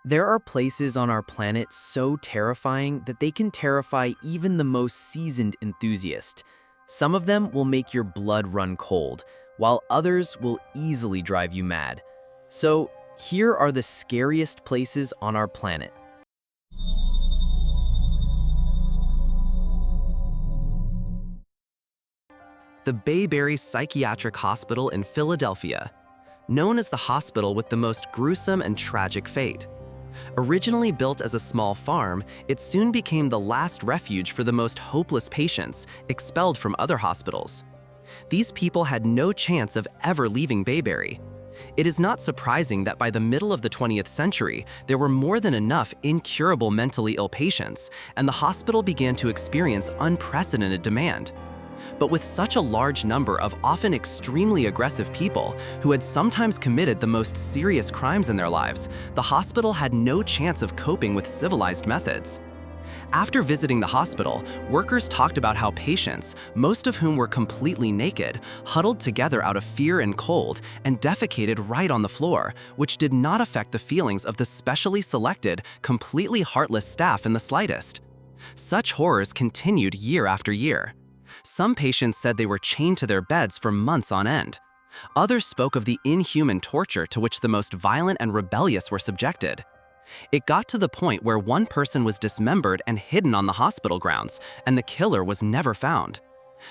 There are places on our planet so terrifying that they can terrify even the most seasoned enthusiast. Some of them will make your blood run cold, while others will easily drive you mad. So, here are the scariest places on our planet. The Byberry Psychiatric Hospital in Philadelphia, known as the hospital with the most gruesome and tragic fate. Originally built as a small farm, it soon became the last refuge for the most hopeless patients expelled from other hospitals. These people had no chance of ever leaving Byberry. It is not surprising that by the middle of the 20th century, there were more than enough incurable mentally ill patients, and the hospital began to experience unprecedented demand. But with such a large number of often extremely aggressive people who had sometimes committed the most serious crimes in their lives, the hospital had no chance of coping with civilized methods. After visiting the hospital, workers talked about how patients, most of whom were completely naked, huddled together out of fear and cold and defecated right on the floor, which did not affect the feelings of the specially selected, completely heartless staff in the slightest. Such horrors continued year after year. Some patients said they were chained to their beds for months on end. Others spoke of the inhuman torture to which the most violent and rebellious were subjected. It got to the point where one person was dismembered and hidden on the hospital grounds, and the killer was never found.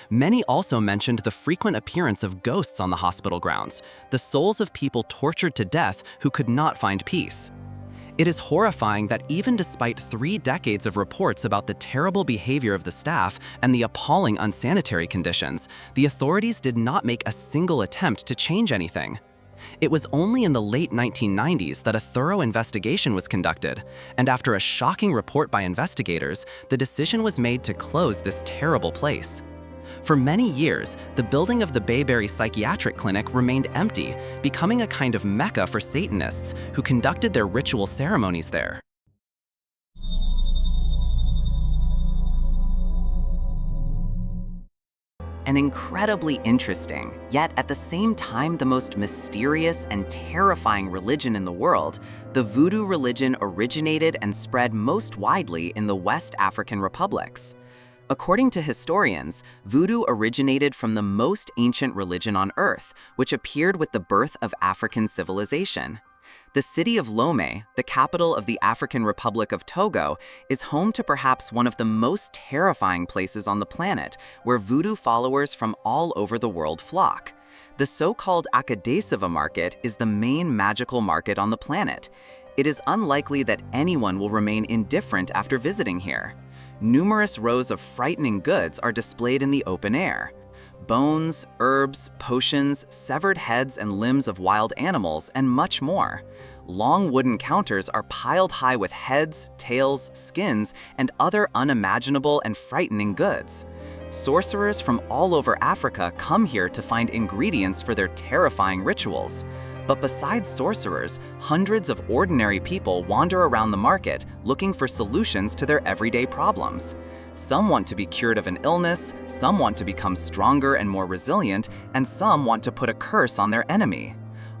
Many also mentioned the frequent appearance of ghosts on the hospital grounds, the souls of people tortured to death who could not find peace. It is horrifying that even despite 3 decades of reports about the terrible behavior of the staff and the appalling unsanitary conditions, the authorities did not make a single attempt to change anything. It was only in the late 1990s that a thorough investigation was conducted, and after a shocking report by investigators, the decision was made to close this terrible place. For many years, the building of the Byberry Psychiatric Clinic remained empty, becoming a kind of mecca for Satanists who conducted their ritual ceremonies there. An incredibly interesting, yet at the same time the most mysterious and terrifying religion in the world, the Voodoo religion originated and spread most widely in the West African republics. According to historians, Voodoo originated from the most ancient religion on Earth, which appeared with the birth of African civilization. The city of Lomé, the capital of the African Republic of Togo, is home to perhaps one of the most terrifying places on the planet, where Voodoo followers from all over the world flock. The so-called Akadesiva market is the main magical market on the planet. It is unlikely that anyone will remain indifferent after visiting here. Numerous rows of frightening goods are displayed in the open air. Bones, herbs, potions, severed heads and limbs of wild animals, and much more. Long wooden counters are piled high with heads, tails, skins, and other unimaginable and frightening goods. Sorcerers from all over Africa come here to find ingredients for their terrifying rituals. But besides sorcerers, hundreds of ordinary people wander around the market looking for solutions to their everyday problems. Some want to be cured of an illness, some want to become stronger and more resilient, and some want to put a curse on their enemy.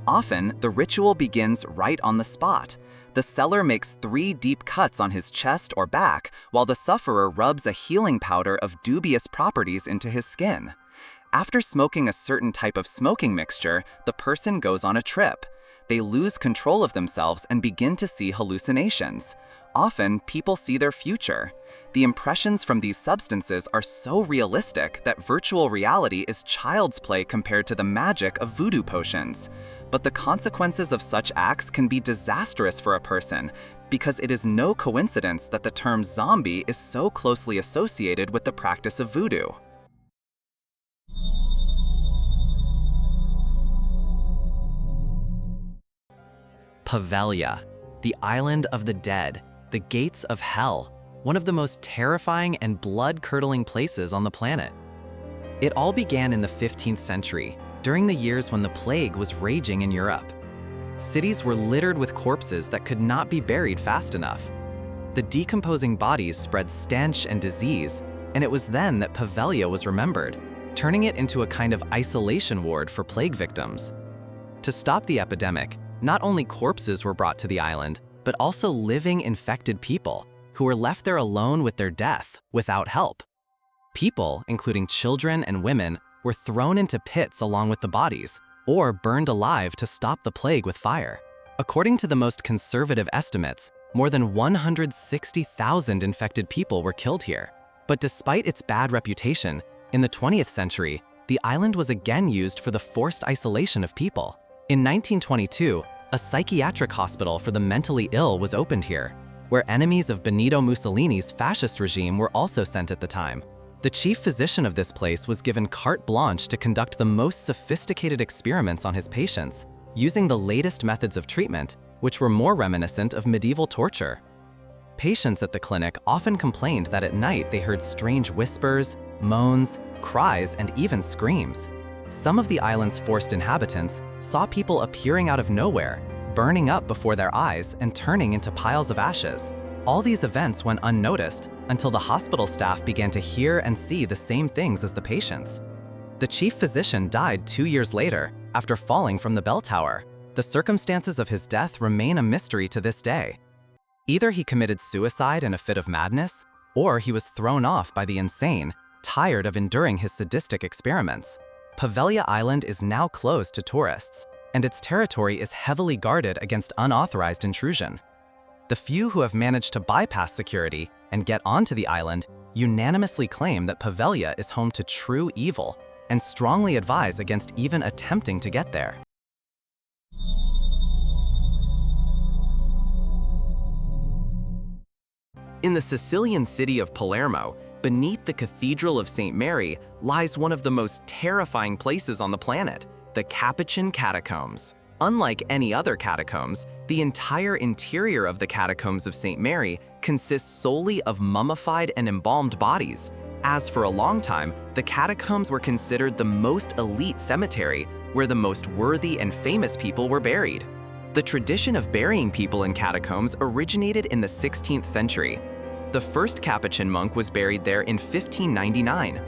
Often, the ritual begins right on the spot. The seller makes 3 deep cuts on his chest or back, while the sufferer rubs a healing powder of dubious properties into his skin. After smoking a certain type of smoking mixture, the person goes on a trip. They lose control of themselves and begin to see hallucinations. Often, people see their future. The impressions from these substances are so realistic that virtual reality is child's play compared to the magic of voodoo potions. But the consequences of such acts can be disastrous for a person, because it is no coincidence that the term zombie is so closely associated with the practice of voodoo. Poveglia, the island of the dead, the gates of hell, one of the most terrifying and blood-curdling places on the planet. It all began in the 15th century, during the years when the plague was raging in Europe. Cities were littered with corpses that could not be buried fast enough. The decomposing bodies spread stench and disease, and it was then that Poveglia was remembered, turning it into a kind of isolation ward for plague victims. To stop the epidemic, not only corpses were brought to the island, but also living infected people who were left there alone with their death, without help. People, including children and women, were thrown into pits along with the bodies, or burned alive to stop the plague with fire. According to the most conservative estimates, more than 160,000 infected people were killed here. But despite its bad reputation, in the 20th century, the island was again used for the forced isolation of people. In 1922, a psychiatric hospital for the mentally ill was opened here, where enemies of Benito Mussolini's fascist regime were also sent at the time. The chief physician of this place was given carte blanche to conduct the most sophisticated experiments on his patients, using the latest methods of treatment, which were more reminiscent of medieval torture. Patients at the clinic often complained that at night they heard strange whispers, moans, cries, and even screams. Some of the island's forced inhabitants saw people appearing out of nowhere, burning up before their eyes and turning into piles of ashes. All these events went unnoticed until the hospital staff began to hear and see the same things as the patients. The chief physician died 2 years later after falling from the bell tower. The circumstances of his death remain a mystery to this day. Either he committed suicide in a fit of madness, or he was thrown off by the insane, tired of enduring his sadistic experiments. Poveglia Island is now closed to tourists, and its territory is heavily guarded against unauthorized intrusion. The few who have managed to bypass security and get onto the island unanimously claim that Poveglia is home to true evil and strongly advise against even attempting to get there. In the Sicilian city of Palermo, beneath the Cathedral of St. Mary, lies one of the most terrifying places on the planet, the Capuchin Catacombs. Unlike any other catacombs, the entire interior of the Catacombs of St. Mary consists solely of mummified and embalmed bodies. As for a long time, the catacombs were considered the most elite cemetery, where the most worthy and famous people were buried. The tradition of burying people in catacombs originated in the 16th century. The first Capuchin monk was buried there in 1599.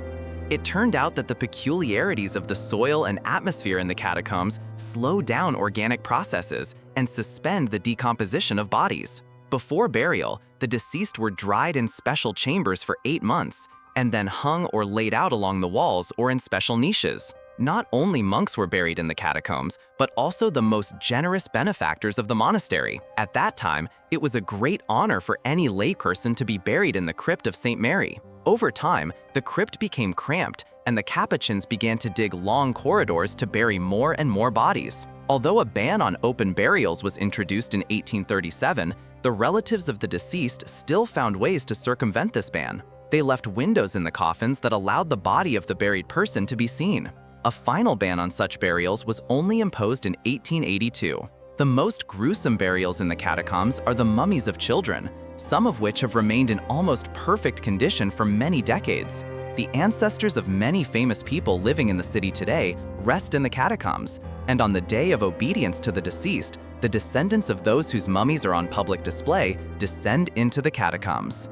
It turned out that the peculiarities of the soil and atmosphere in the catacombs slow down organic processes and suspend the decomposition of bodies. Before burial, the deceased were dried in special chambers for 8 months, and then hung or laid out along the walls or in special niches. Not only monks were buried in the catacombs, but also the most generous benefactors of the monastery. At that time, it was a great honor for any layperson to be buried in the crypt of St. Mary. Over time, the crypt became cramped, and the Capuchins began to dig long corridors to bury more and more bodies. Although a ban on open burials was introduced in 1837, the relatives of the deceased still found ways to circumvent this ban. They left windows in the coffins that allowed the body of the buried person to be seen. A final ban on such burials was only imposed in 1882. The most gruesome burials in the catacombs are the mummies of children, some of which have remained in almost perfect condition for many decades. The ancestors of many famous people living in the city today rest in the catacombs, and on the day of obedience to the deceased, the descendants of those whose mummies are on public display descend into the catacombs.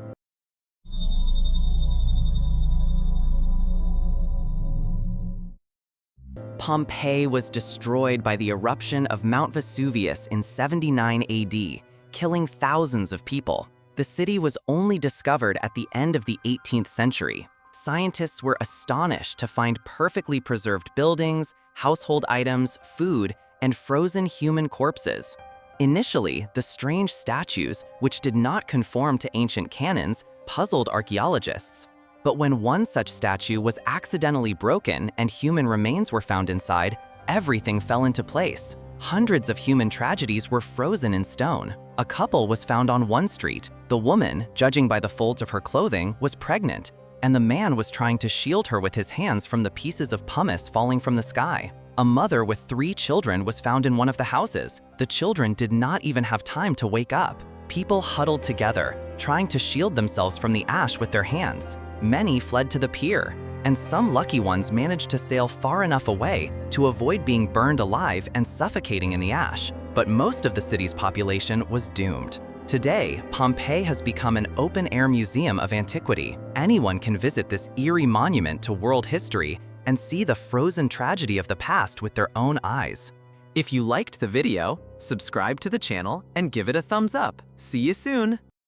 Pompeii was destroyed by the eruption of Mount Vesuvius in 79 AD, killing thousands of people. The city was only discovered at the end of the 18th century. Scientists were astonished to find perfectly preserved buildings, household items, food, and frozen human corpses. Initially, the strange statues, which did not conform to ancient canons, puzzled archaeologists. But when one such statue was accidentally broken and human remains were found inside, everything fell into place. Hundreds of human tragedies were frozen in stone. A couple was found on one street. The woman, judging by the folds of her clothing, was pregnant, and the man was trying to shield her with his hands from the pieces of pumice falling from the sky. A mother with 3 children was found in one of the houses. The children did not even have time to wake up. People huddled together, trying to shield themselves from the ash with their hands. Many fled to the pier, and some lucky ones managed to sail far enough away to avoid being burned alive and suffocating in the ash. But most of the city's population was doomed. Today, Pompeii has become an open-air museum of antiquity. Anyone can visit this eerie monument to world history and see the frozen tragedy of the past with their own eyes. If you liked the video, Subscribe to the channel and give it a thumbs up. See you soon!